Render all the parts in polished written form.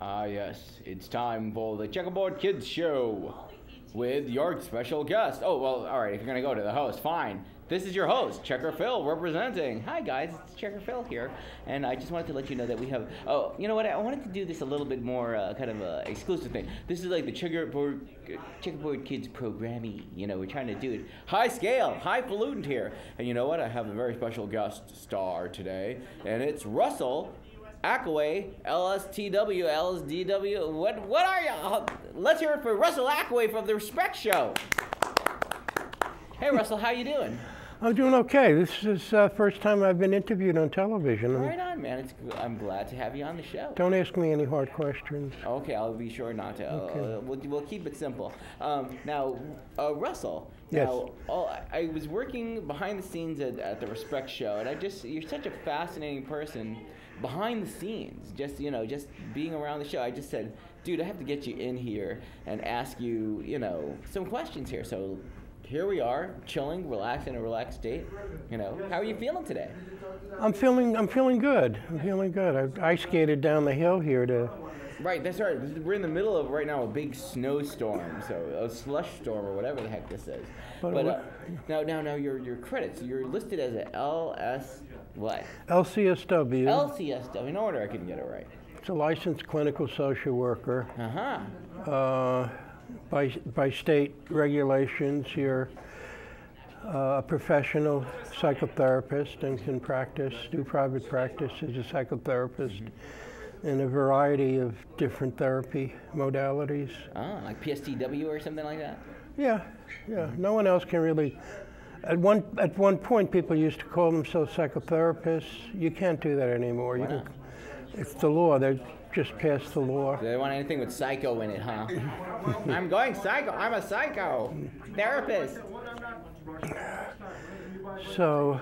Ah, yes, it's time for the Checkerboard Kids Show with your special guest. Oh, well, all right, if you're going to go to the host, fine. This is your host, Checkerphil, representing. Hi, guys, it's Checkerphil here, and I just wanted to let you know that we have, oh, you know what, I wanted to do this a little bit more kind of a exclusive thing. This is like the Checkerboard Kids programming, you know, we're trying to do it high scale, highfalutin here. And you know what, I have a very special guest star today, and it's Russell Ackaway, LSTW, LSDW, what are you? Let's hear it for Russell Ackaway from the Respect Show. Hey Russell, how you doing? I'm doing okay. This is the first time I've been interviewed on television. Right on, man. I'm glad to have you on the show. Don't ask me any hard questions. Okay, I'll be sure not to. Okay. We'll keep it simple. Now, Russell. Yes. Now, I was working behind the scenes at the Respect Show, and you're such a fascinating person behind the scenes. Just being around the show. I just said, dude, I have to get you in here and ask you, some questions here. So. Here we are, chilling, relaxed in a relaxed state. How are you feeling today? I'm feeling good. I'm feeling good. I skated down the hill here to. Right, that's right. We're in the middle of right now a big snowstorm, so a slush storm or whatever the heck this is. But now your credits. You're listed as a what? LCSW. LCSW. In order, I couldn't get it right. It's a licensed clinical social worker. By state regulations, you're a professional psychotherapist and can do private practice as a psychotherapist in a variety of different therapy modalities. Like PSTW or something like that? Yeah. No one else can really. At one point, people used to call themselves psychotherapists. You can't do that anymore. Why not? It's the law. They just passed the law. They want anything with psycho in it, huh? I'm going psycho. I'm a psycho therapist. So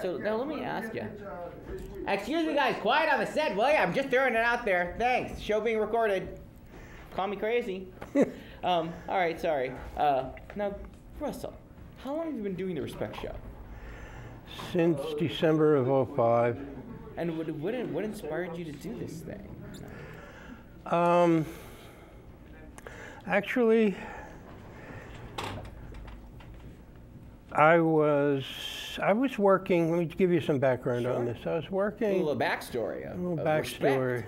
now let me ask you. Excuse me, guys. Quiet on the set, will you? I'm just throwing it out there. Thanks. Show being recorded. Call me crazy. All right. Sorry. Now, Russell, how long have you been doing the Respect Show? Since December of '05. And what inspired you to do this thing? Actually, I was working. Let me give you some background on this. I was working. A little backstory. A little backstory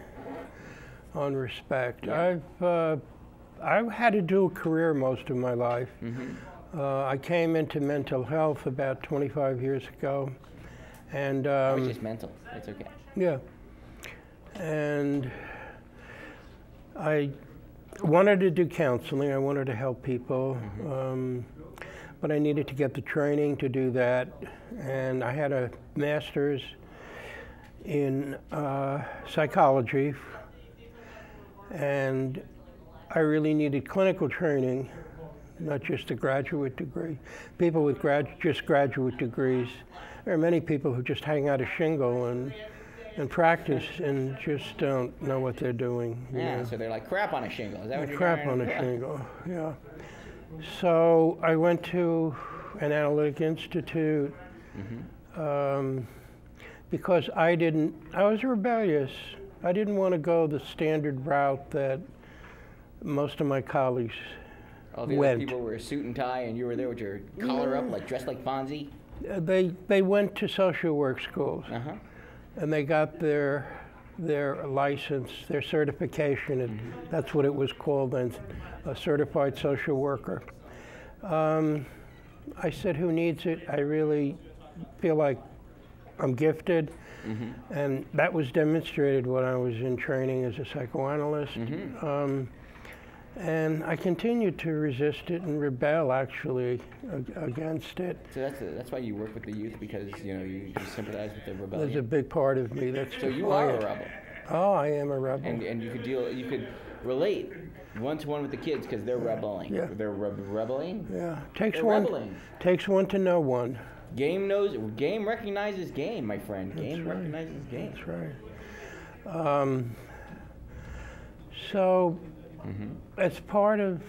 on Respect. Yeah. I've had a dual career most of my life. I came into mental health about 25 years ago, and I was just mental. It's okay. Yeah, and I wanted to do counseling. I wanted to help people, but I needed to get the training to do that. And I had a master's in psychology, and I really needed clinical training, not just a graduate degree. People with just graduate degrees, there are many people who just hang out a shingle and practice and just don't know what they're doing. Yeah, so they're like crap on a shingle. Is that what you're crap on a shingle, yeah. So I went to an analytic institute because I was rebellious. I didn't want to go the standard route that most of my colleagues All the other people were a suit and tie and you were there with your collar up, like dressed like Fonzie? They went to social work schools. And they got their license, their certification, and that's what it was called then, a certified social worker. I said, who needs it? I really feel like I'm gifted, and that was demonstrated when I was in training as a psychoanalyst. And I continued to resist it and rebel, actually, against it. So that's why you work with the youth, because you sympathize with the rebellion. There's a big part of me that's. So you are a rebel. Oh, I am a rebel. And you could relate one-to-one with the kids because they're rebelling. Yeah. They're rebelling. Yeah. Takes one to know one. Game recognizes game, my friend. Game recognizes game. That's right. So. It's part of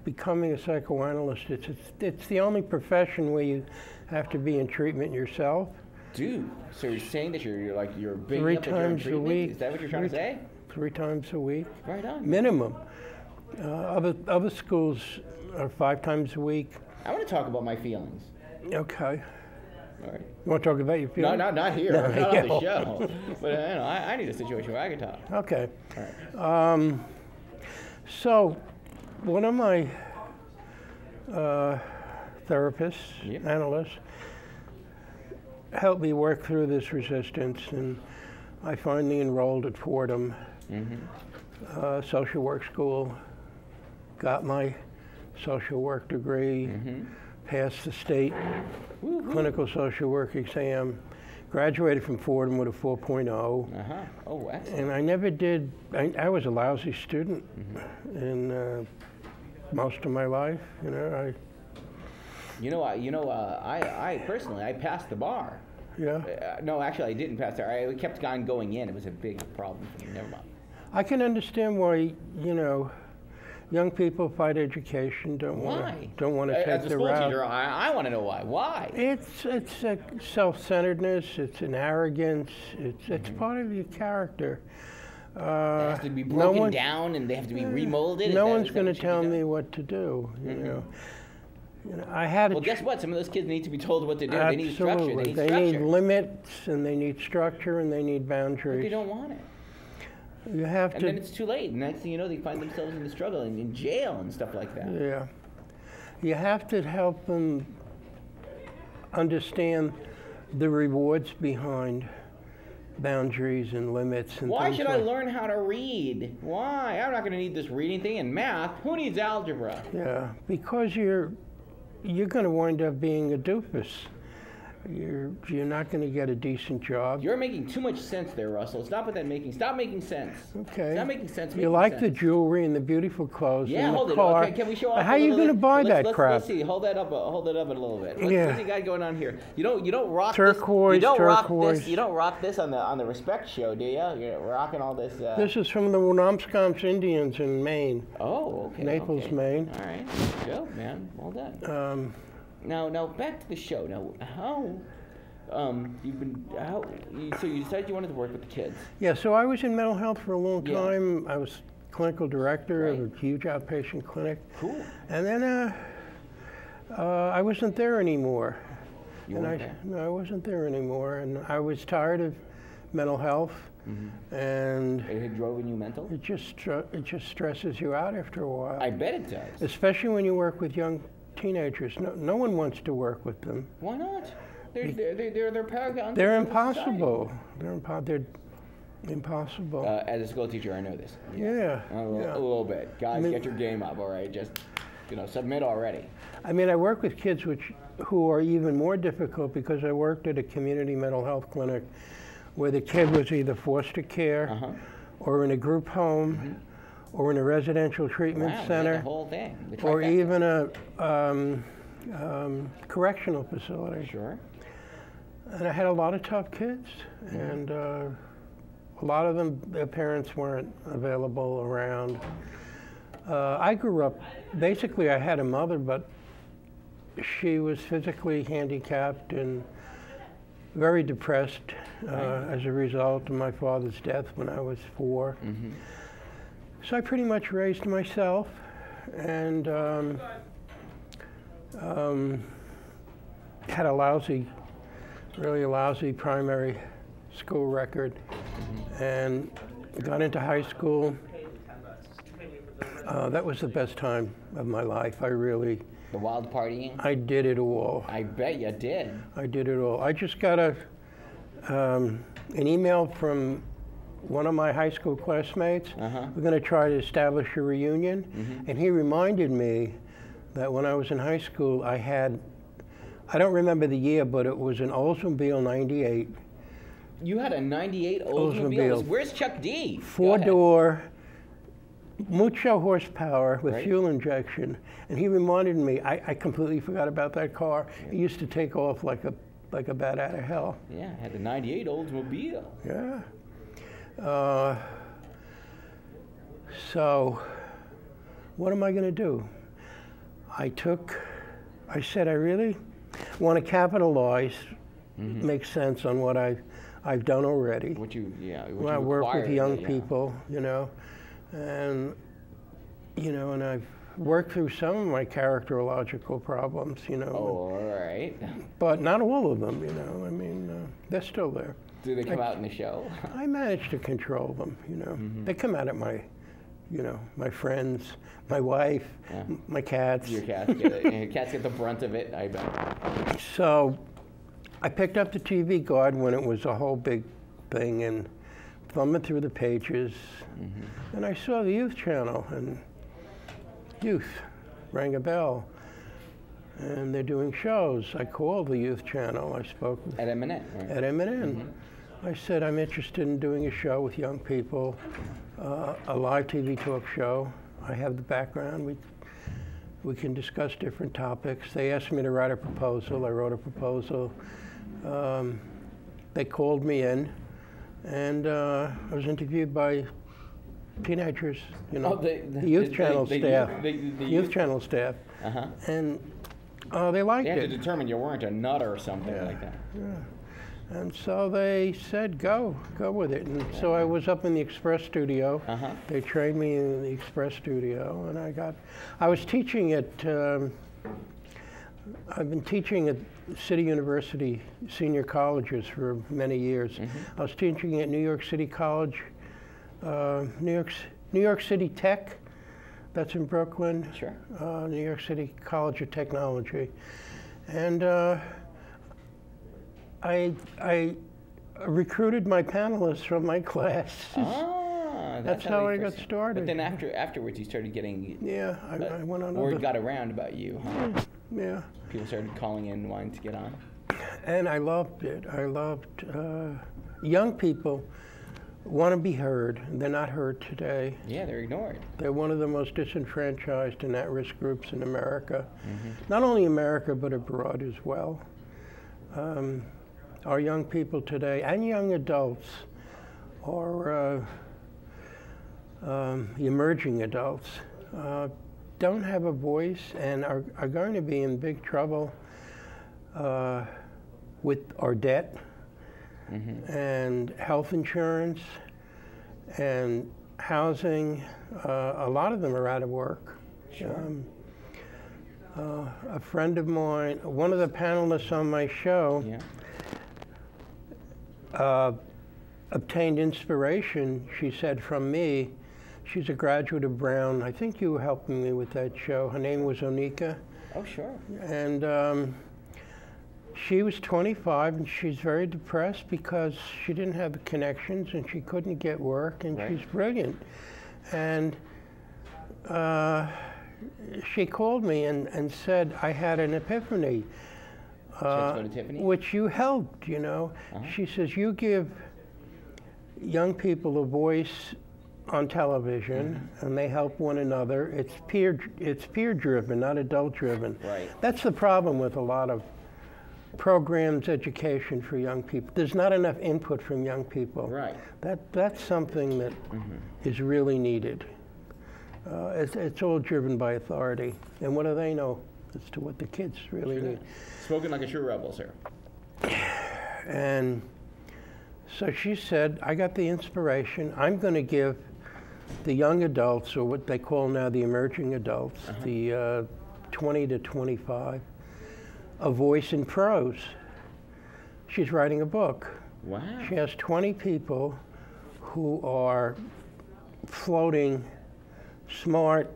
becoming a psychoanalyst. It's the only profession where you have to be in treatment yourself. Dude, so you're saying that you're big 3 up that you're in times a treatment? week. Is that what you're trying to say? 3 times a week. Right on. Minimum. Other schools are 5 times a week. I want to talk about my feelings. Okay. All right. You want to talk about your feelings? No, not here. No, Not on the show. But I need a situation where I can talk. Okay. All right. So, one of my therapists, Yep. analysts, helped me work through this resistance, and I finally enrolled at Fordham social work school, got my social work degree, passed the state clinical social work exam, graduated from Fordham with a 4.0. Oh, excellent. And I never did, I was a lousy student in most of my life, I personally, I passed the bar. Yeah. No, actually, I didn't pass there. I kept on going in. It was a big problem for me. Never mind. I can understand why, young people fight education, don't want to take As a the school route. teacher, I want to know why. Why? It's a self-centeredness, it's an arrogance, it's part of your character. They have to be broken down and they have to be remolded. No one's going to tell me what to do, I had Well, guess what? Some of those kids need to be told what to do. They need structure. They need They structure. need limits, and they need structure, and they need But boundaries. they don't want it. You have And to. then it's too late. And next thing you know, they find themselves in the struggle and in jail and stuff like that. Yeah. You have to help them understand the rewards behind boundaries and limits and Why things should I like- learn how to read? Why? I'm not going to need this reading thing and math. Who needs algebra? Yeah, because you're going to wind up being a doofus. You're not going to get a decent job. You're making too much sense there, Russell. Stop with that making. Stop making sense. Okay. Stop making sense. You like the jewelry and the beautiful clothes Yeah, and the hold it. car. Okay, can we show off? How are you going to buy that crap? Let's see. Hold that up. Hold it up a little bit. What's Yeah. you got going on here? You don't rock Turquoise, this. You don't rock turquoise. this. You don't rock this on the Respect show, do you? You're rocking all this. This is from the Wonomscombe Indians in Maine. Oh, okay. Naples, okay. Maine. All right. Go, man. Well done. Now back to the show. Now, how? So you decided you wanted to work with the kids. Yeah, so I was in mental health for a long Yeah. time. I was clinical director of Right. a huge outpatient clinic. Cool. And then I wasn't there anymore. You and weren't there? No, I wasn't there anymore. And I was tired of mental health. And It had driven you mental? it just stresses you out after a while. I bet it does. Especially when you work with young teenagers. No one wants to work with them. Why not? They're paragons. They're of society. impossible. They're impossible. As a school teacher, I know this. Yeah. A little bit. Guys, get your game up, all right? Just, submit already. I mean, I work with kids who are even more difficult because I worked at a community mental health clinic where the kid was either foster care or in a group home or in a residential treatment center The whole thing. The or trifecta. even a correctional facility. Sure. And I had a lot of tough kids, and a lot of them, their parents weren't available around. I grew up, basically I had a mother, but she was physically handicapped and very depressed as a result of my father's death when I was 4. So I pretty much raised myself, and had a really lousy primary school record, and got into high school. That was the best time of my life. The wild partying? I did it all. I bet you did. I did it all. I just got an email from one of my high school classmates. We're going to try to establish a reunion. And he reminded me that when I was in high school, I don't remember the year, but it was an Oldsmobile 98. You had a 98 Oldsmobile. Oldsmobile. Where's Chuck D? Go ahead. 4-door, mucho horsepower with Right. fuel injection. And he reminded me, I completely forgot about that car. It used to take off like a bat out of hell. Yeah, I had the 98 Oldsmobile. Yeah. So what am I going to do? I said, I really want to capitalize, make sense on what I've done already. What you I work with young yeah. people, you know, and and I've worked through some of my characterological problems, you know. Oh, all right. But not all of them, you know. I mean, they're still there. Do they come out in the show? I manage to control them, you know. They come out at my, my friends, my wife, my cats. Your cats get it. Your cats get the brunt of it, I bet. So I picked up the TV Guide when it was a whole big thing and thumbing through the pages. And I saw the Youth Channel, and Youth rang a bell. And they're doing shows. I called the Youth Channel. I spoke with at M&N, right? At M&N. I said, I'm interested in doing a show with young people, a live TV talk show. I have the background. We can discuss different topics. They asked me to write a proposal. I wrote a proposal. They called me in, and I was interviewed by teenagers, you know, the Youth Channel staff. The Youth Channel staff. And they liked it. They had to determine you weren't a nut or something like that. And so they said, go with it. And so I was up in the Express studio. They trained me in the Express studio, and I was teaching at, I've been teaching at City University senior colleges for many years. I was teaching at New York City College, New York City Tech, that's in Brooklyn. Sure. New York City College of Technology. And I recruited my panelists from my class. That's how I got started. But then afterwards you started getting... Yeah, I went on... Word got around about you, huh? Yeah. People started calling in, wanting to get on. And I loved it. I loved... young people want to be heard. They're not heard today. Yeah, they're ignored. They're one of the most disenfranchised and at-risk groups in America. Not only America, but abroad as well. Our young people today, and young adults, or emerging adults, don't have a voice and are going to be in big trouble with our debt and health insurance and housing. A lot of them are out of work. Sure. A friend of mine, one of the panelists on my show, obtained inspiration, she said, from me. She's a graduate of Brown. I think you were helping me with that show. Her name was Onika. Oh, sure. And she was 25, and she's very depressed because she didn't have the connections and she couldn't get work, and she's brilliant. And she called me and said, I had an epiphany, which you helped, you know. She says, you give young people a voice on television, and they help one another. It's peer driven, not adult driven. Right. That's the problem with a lot of programs, education for young people. There's not enough input from young people. Right. That's something that is really needed. It's all driven by authority. And what do they know as to what the kids really need? Spoken like a true rebel, sir. And so she said, I got the inspiration. I'm going to give the young adults, or what they call now the emerging adults, the 20 to 25, a voice in prose. She's writing a book. Wow. She has 20 people who are floating, smart,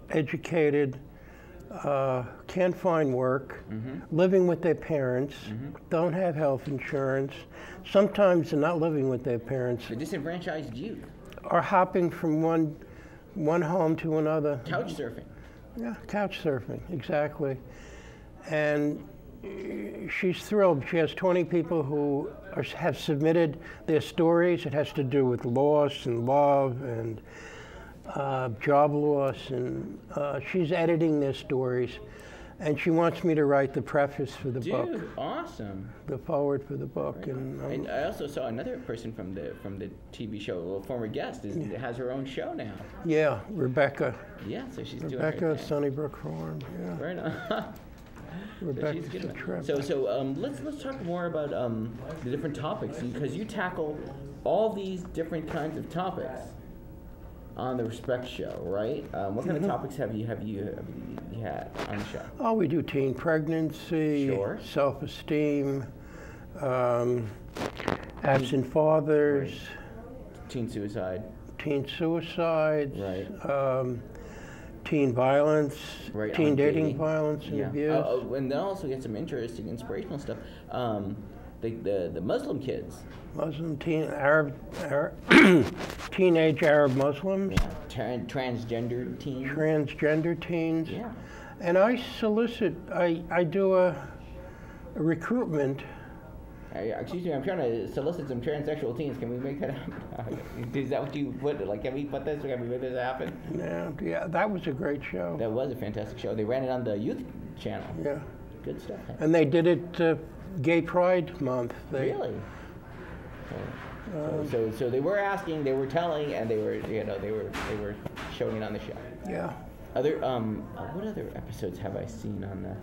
educated, can't find work, living with their parents, don't have health insurance. Sometimes they're not living with their parents. The disenfranchised youth. Are hopping from one home to another. Couch surfing. Yeah, couch surfing, exactly. And she's thrilled. She has 20 people who have submitted their stories. It has to do with loss and love and job loss, and she's editing their stories. And she wants me to write the preface for the book. Dude, awesome. The forward for the book. Right. And I also saw another person from the TV show, a former guest, has her own show now. Yeah, Rebecca. Yeah, so she's doing Rebecca, Sunnybrook Farm. Yeah. Right on. Rebecca's a trip. So let's talk more about the different topics, because you tackle all these different kinds of topics on the Respect Show, right? What kind of topics have you had on the show? Oh, we do teen pregnancy, Sure. self-esteem, absent fathers, Right. Teen suicides, right. Teen violence, right, teen dating violence and abuse. And then also get some interesting, inspirational stuff. The Muslim kids. Muslim teenage Arab Muslims. Yeah. Transgender teens. Transgender teens. Yeah. And I solicit, I do a recruitment. Excuse me, I'm trying to solicit some transsexual teens. Can we make that happen? Is that what you put? Like, can we put this? Can we make this happen? Yeah, that was a great show. That was a fantastic show. They ran it on the youth channel. Yeah. Good stuff. And they did it Gay Pride Month. Really? So they were asking, they were telling, and they were showing it on the show. Yeah. What other episodes have I seen on the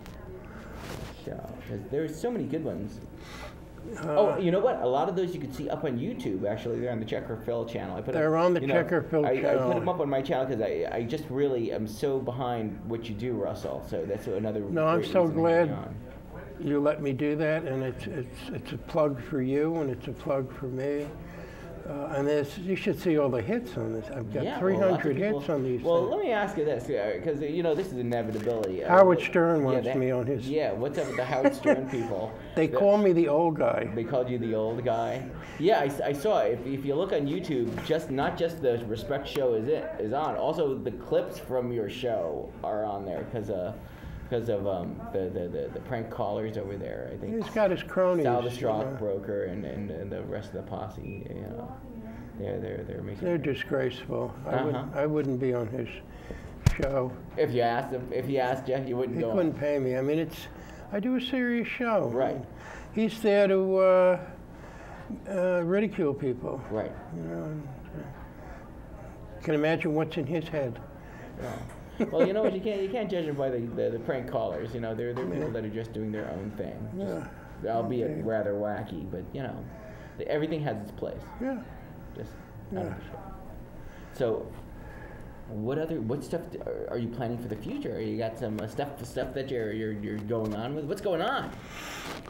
show? Because there's so many good ones. You know what? A lot of those you can see up on YouTube. Actually, they're on the Checkerphil channel. They're on the Checkerphil channel. I put them up on my channel because I just really am so behind what you do, Russell. So that's another. No, I'm so glad you let me do that, and it's a plug for you, and it's a plug for me. And you should see all the hits on this. I've got 300 hits on these. Well, let me ask you this, because this is inevitability. Howard Stern wants me on his. Yeah, what's up with the Howard Stern people? They call me the old guy. They called you the old guy. Yeah, I saw it. If you look on YouTube, not just the Respect Show is on. Also, the clips from your show are on there because of the prank callers over there. I think he's got his cronies. Sal the stockbroker and the rest of the posse. They're making. They're disgraceful. I wouldn't be on his show. If you asked him, you wouldn't go. He couldn't pay me. I mean, I do a serious show. Right. He's there to ridicule people. Right. You can imagine what's in his head. Yeah. Well, you know what? You can't judge them by the prank callers. They're people that are just doing their own thing. Albeit rather wacky, but everything has its place. Yeah. So, what stuff are you planning for the future? You got some stuff that you're going on with? What's going on?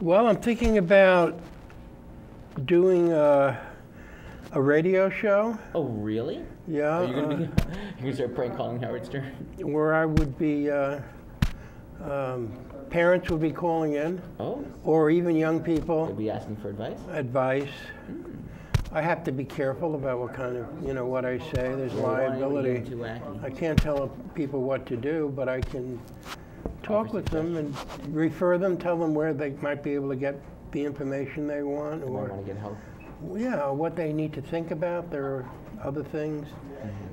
Well, I'm thinking about doing a radio show. Oh, really? Yeah. Are you gonna start prank calling Howard Stern? Where I would be, parents would be calling in. Oh. Or even young people. They'd be asking for advice. I have to be careful about what kind of, what I say. There's liability. Too wacky. I can't tell people what to do, but I can talk with them and refer them, tell them where they might be able to get the information they want, or want to get help. Yeah, what they need to think about. There are other things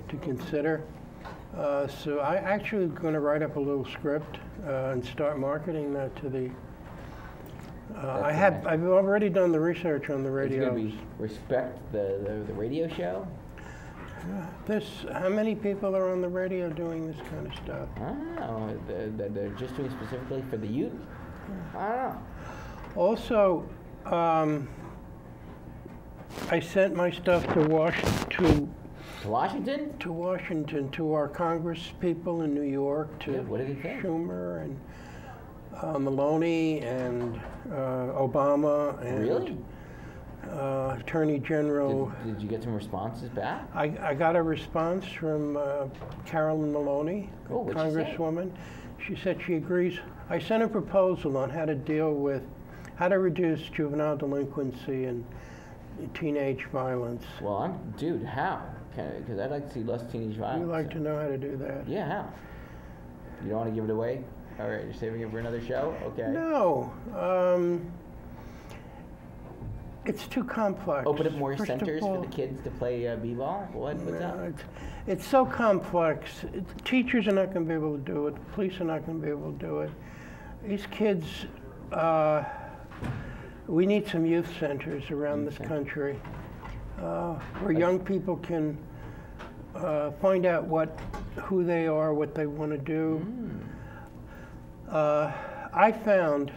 to consider. So I actually going to write up a little script and start marketing that to the. I've already done the research on the radio. It's going to be Respect the radio show. How many people are on the radio doing this kind of stuff? Oh, they're just doing specifically for the youth. I don't know. Also, I sent my stuff to Washington. To Washington? To Washington, to our Congress people in New York, to what did he think? Schumer and Maloney and Obama and really? Attorney General. Did you get some responses back? I got a response from Carolyn Maloney, Congresswoman. She said she agrees. I sent a proposal on how to reduce juvenile delinquency and teenage violence. Well, dude, how? Because I'd like to see less teenage violence. You'd like to know how to do that? Yeah, how? You don't want to give it away? All right, you're saving it for another show? Okay. No. It's too complex. Open up more centers for the kids to play b-ball? What's up? It's so complex. Teachers are not going to be able to do it. The police are not going to be able to do it. These kids, we need some youth centers around this country where young people can find out who they are, what they want to do. I found,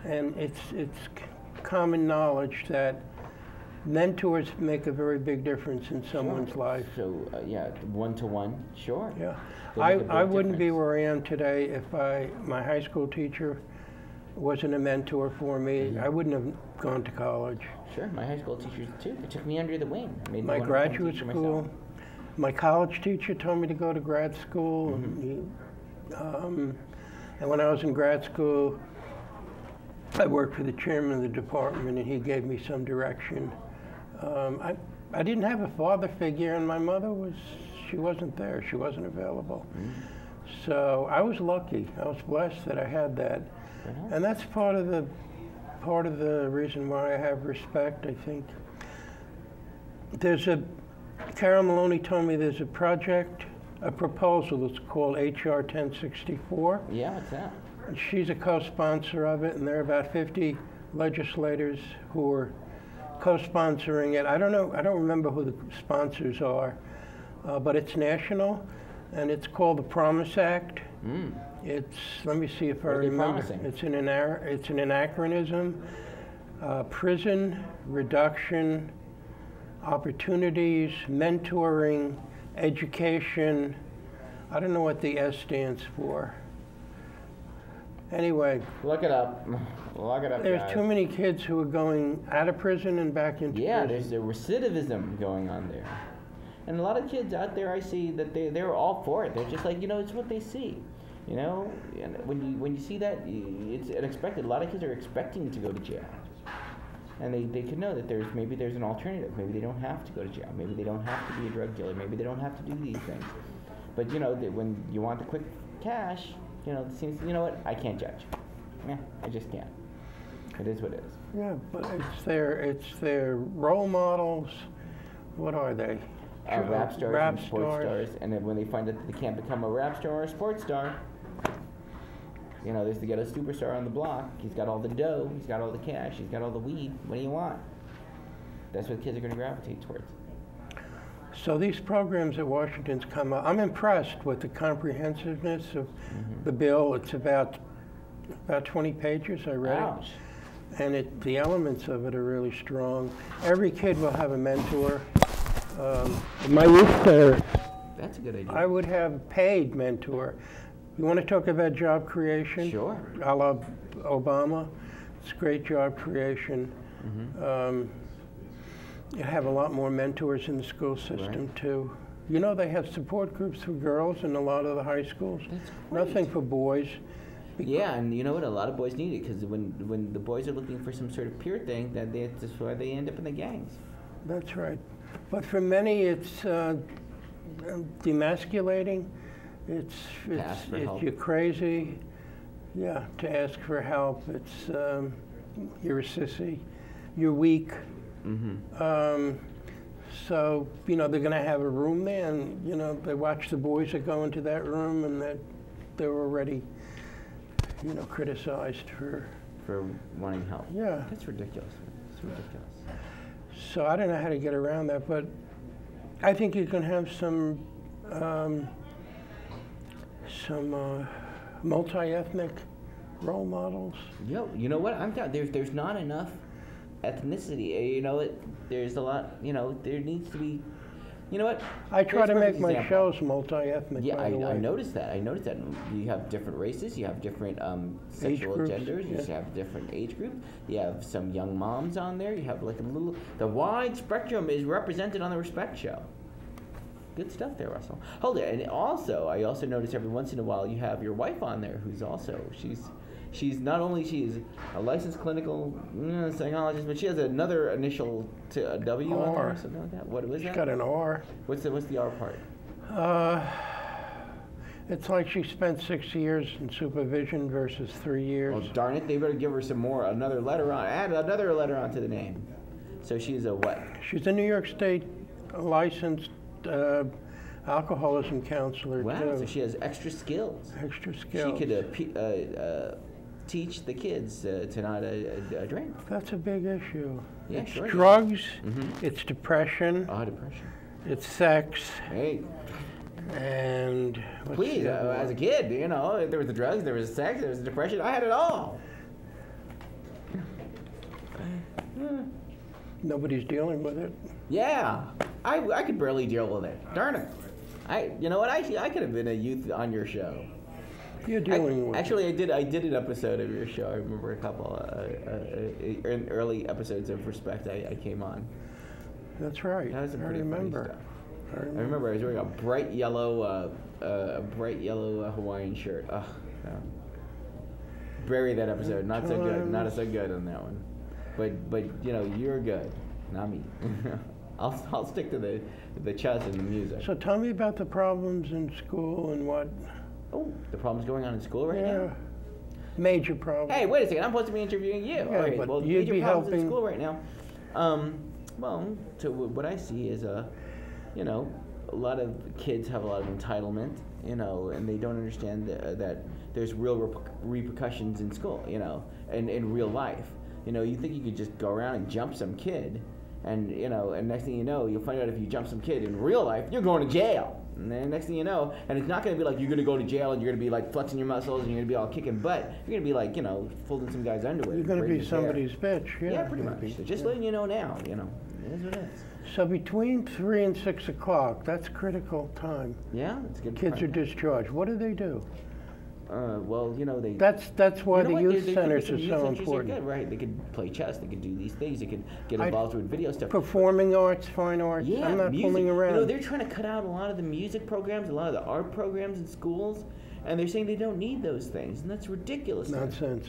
and it's common knowledge, that mentors make a very big difference in someone's life. So yeah, one-to-one, sure. Yeah, They make a big I wouldn't be difference. where I am today if my high school teacher wasn't a mentor for me. I wouldn't have gone to college. Sure, my high school teachers too. They took me under the wing. Made me My want to become a graduate teacher school, myself. my college teacher told me to go to grad school. And when I was in grad school, I worked for the chairman of the department, and he gave me some direction. I didn't have a father figure, and my mother she wasn't there. She wasn't available. So I was lucky. I was blessed that I had that. And that's part of the reason why I have respect, I think. Carol Maloney told me there's a proposal that's called HR 1064. Yeah, what's that? She's a co-sponsor of it, and there are about 50 legislators who are co-sponsoring it. I don't remember who the sponsors are, but it's national, and it's called the Promise Act. Let me see if I remember. It's an anachronism. Prison, reduction, opportunities, mentoring, education. I don't know what the S stands for. Anyway. Look it up. Look it up, There's guys. too many kids who are going out of prison and back into Yeah, prison. there's a recidivism going on there. And a lot of kids out there, I see that they're all for it. They're just like, it's what they see. And when you see that, it's unexpected. A lot of kids are expecting to go to jail. And they could know that maybe there's an alternative. Maybe they don't have to go to jail. Maybe they don't have to be a drug dealer. Maybe they don't have to do these things. But when you want the quick cash, it seems, what? I can't judge. I just can't. It is what it is. Yeah, but it's their role models. What are they? Rap stars and sports stars. stars. And then when they find that they can't become a rap star or a sports star, there's the ghetto superstar on the block. He's got all the dough. He's got all the cash. He's got all the weed. What do you want? That's what kids are going to gravitate towards. So these programs at Washington's come up. I'm impressed with the comprehensiveness of the bill. It's about 20 pages. I read Ouch. it. And the elements of it are really strong. Every kid will have a mentor. My youth center, That's a good idea. I would have a paid mentor. You want to talk about job creation? Sure. A la Obama. It's great job creation. You have a lot more mentors in the school system, too. They have support groups for girls in a lot of the high schools. That's great. Nothing for boys. Yeah, and you know what? A lot of boys need it because when the boys are looking for some sort of pure thing, that's why they end up in the gangs. That's right. But for many, it's demasculating. It's help. you're crazy. Yeah, to ask for help. It's you're a sissy. You're weak. So they're going to have a room there, and they watch the boys that go into that room, and that they're already criticized for wanting help. Yeah. That's ridiculous. It's ridiculous. So I don't know how to get around that, but I think you can have some multi-ethnic role models. You know what? I'm down. There's not enough ethnicity. There's a lot. There needs to be. You know what? I try Here's to a make perfect my example. shows multi-ethnic. Yeah, by the I way. noticed that. You have different races. You have different sexual groups, genders. yeah. You have different age groups. You have some young moms on there. You have the wide spectrum is represented on the Respect Show. Good stuff there, Russell. Hold it. And I also notice every once in a while you have your wife on there, who's also she's not only she's a licensed clinical psychologist, but she has another initial to a W on there or something like that. What was She's that? got an R. What's the R part? It's like she spent 6 years in supervision versus 3 years. Oh, darn it, they better give her another letter on, add another letter onto the name. So she's a what? She's a New York State licensed alcoholism counselor, Wow, too. so she has extra skills. Extra skills. She could teach the kids to not drink. That's a big issue. Yeah, It's sure. drugs, it's depression, Oh, depression. it's sex. Hey, And please, as a kid, you know, there was the drugs, there was the sex, there was the depression. I had it all. Nobody's dealing with it. Yeah, I could barely deal with it. Darn it. You know what? I could have been a youth on your show. You're dealing with actually, it. I did an episode of your show. I remember a couple early episodes of Respect. I came on. That's right. That was some pretty funny stuff. I remember I was wearing a bright yellow Hawaiian shirt. Ugh, no. Bury that episode. Not so good. Not so good on that one. But you know, you're good, not me. I'll stick to the chess and the music. So tell me about the problems in school and what. Oh, the problems going on in school right now. Major problems. Hey, wait a second. I'm supposed to be interviewing you. Yeah, all right. but Well, you'd major be problems helping. in school right now. Well, so what I see is you know, a lot of kids have a lot of entitlement, you know, and they don't understand that there's real repercussions in school, you know, and in real life. You know, you think you could just go around and jump some kid, and you know, and next thing you know, you'll find out if you jump some kid in real life, you're going to jail. And then next thing you know, and it's not going to be like you're going to go to jail and you're going to be like flexing your muscles and you're going to be all kicking butt. You're going to be like, you know, folding some guy's underwear. You're going to be somebody's bitch. Yeah, pretty much. So just letting you know now, you know, it is what it is. So between 3 and 6 o'clock, that's critical time. Yeah, it's good. Kids are discharged. What do they do? Well, you know, That's why the youth centers are so youth centers important. are good, right? They could play chess. They could do these things. They could get involved with video stuff. Performing arts, fine arts. Yeah, I'm not music. fooling around. You know, they're trying to cut out a lot of the music programs, a lot of the art programs in schools, and they're saying they don't need those things, and that's ridiculous. Nonsense.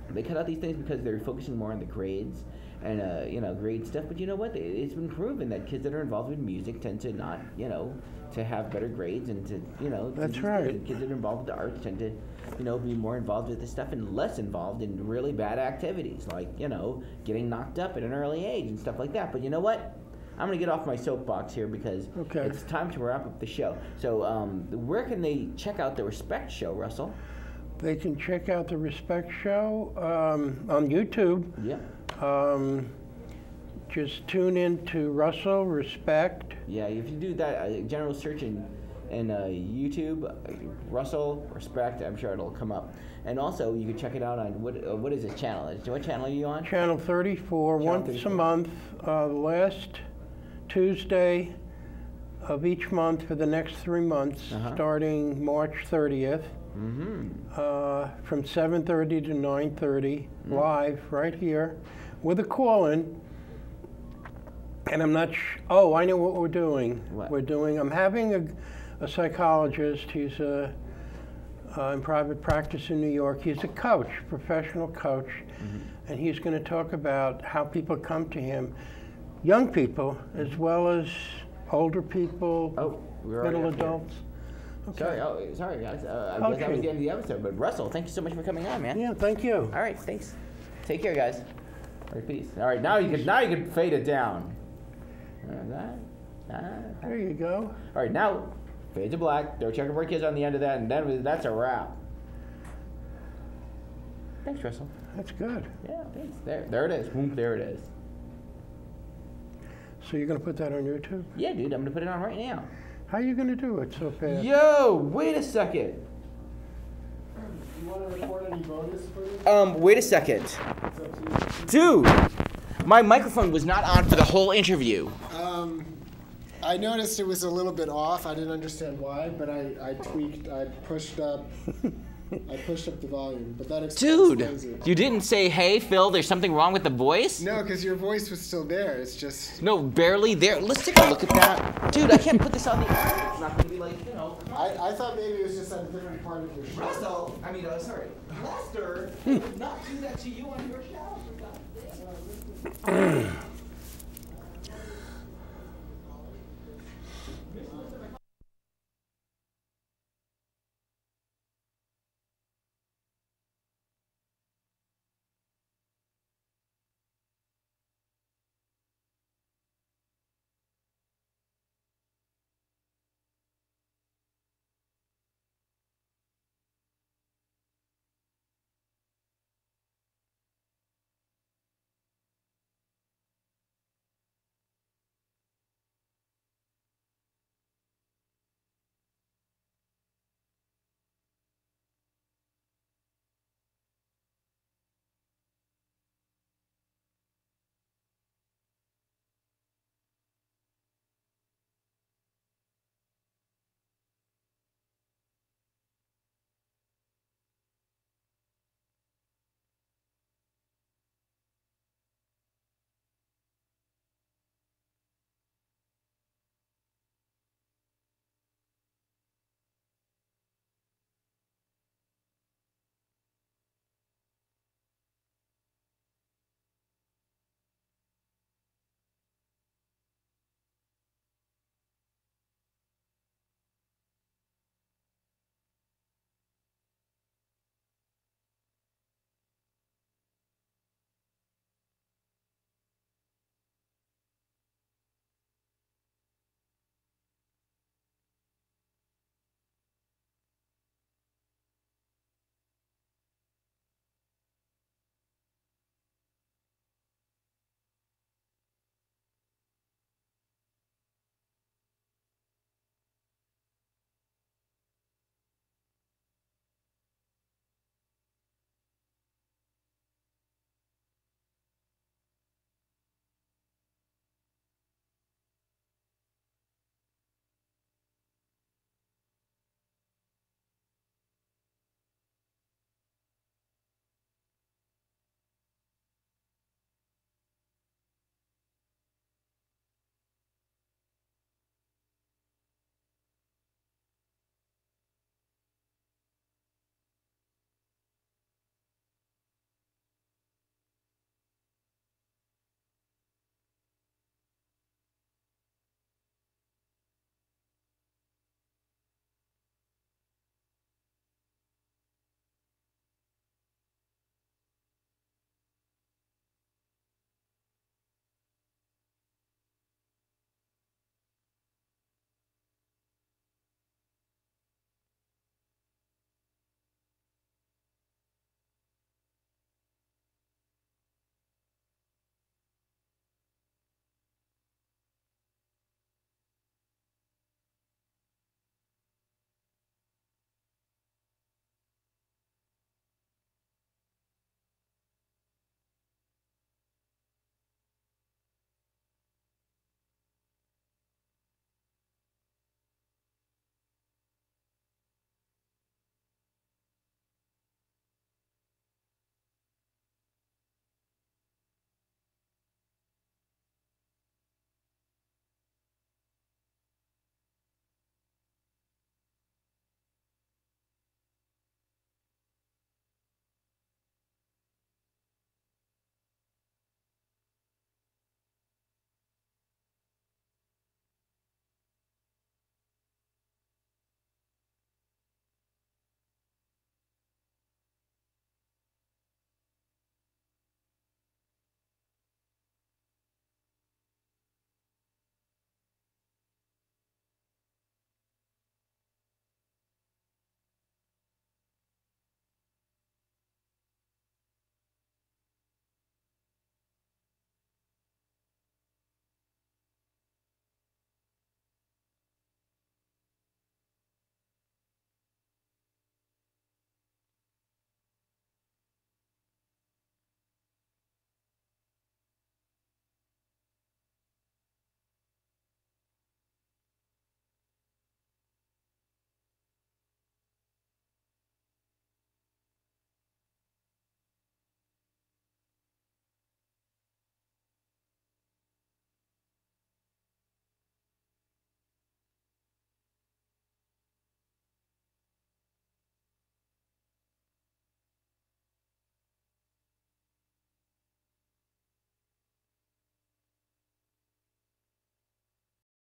They cut out these things because they're focusing more on the grades and you know, grade stuff. But you know what? It's been proven that kids that are involved with music tend to not, you know, to have better grades and to, you know. That's right. Kids that are involved with the arts tend to, you know, be more involved with this stuff and less involved in really bad activities like, you know, getting knocked up at an early age and stuff like that. But you know what? I'm going to get off my soapbox here because it's time to wrap up the show. So where can they check out the Respect Show, Russell? They can check out the Respect Show on YouTube. Yeah. Just tune in to Russell Respect. Yeah, if you do that general search in YouTube, Russell Respect, I'm sure it'll come up. And also, you can check it out on what is this channel? What channel are you on? Channel 34, once a month, the last Tuesday of each month for the next 3 months, starting March 30th. From 7:30 to 9:30, live right here, with a call-in. And I'm not. Oh, I know what we're doing. What? I'm having a psychologist. He's in private practice in New York. He's a coach, professional coach, and he's going to talk about how people come to him, young people as well as older people, middle adults. Okay. Sorry, guys. I guess that was the end of the episode. But Russell, thank you so much for coming on, man. Yeah, thank you. All right, thanks. Take care, guys. All right, peace. All right, now you can fade it down. There you go. All right, now fade to black. Throw Checkerboard Kids on the end of that, and then that's a wrap. Thanks, Russell. That's good. Yeah, thanks. There it is. Boom, there it is. So you're going to put that on YouTube? Yeah, dude, I'm going to put it on right now. How are you going to do it so fast? Yo, wait a second. You want to record any bonus for this? Wait a second. Dude, my microphone was not on for the whole interview. I noticed it was a little bit off. I didn't understand why, but I tweaked, I pushed up the volume, but that explains it. You didn't say, hey, Phil, there's something wrong with the voice? No, because your voice was still there. It's just... No, barely there. Let's take a look at that. Dude, I can't put this on the air. It's not going to be like, you know, I thought maybe it was just at a different part of your show. Russell, sorry, Lester would not do that to you on your show.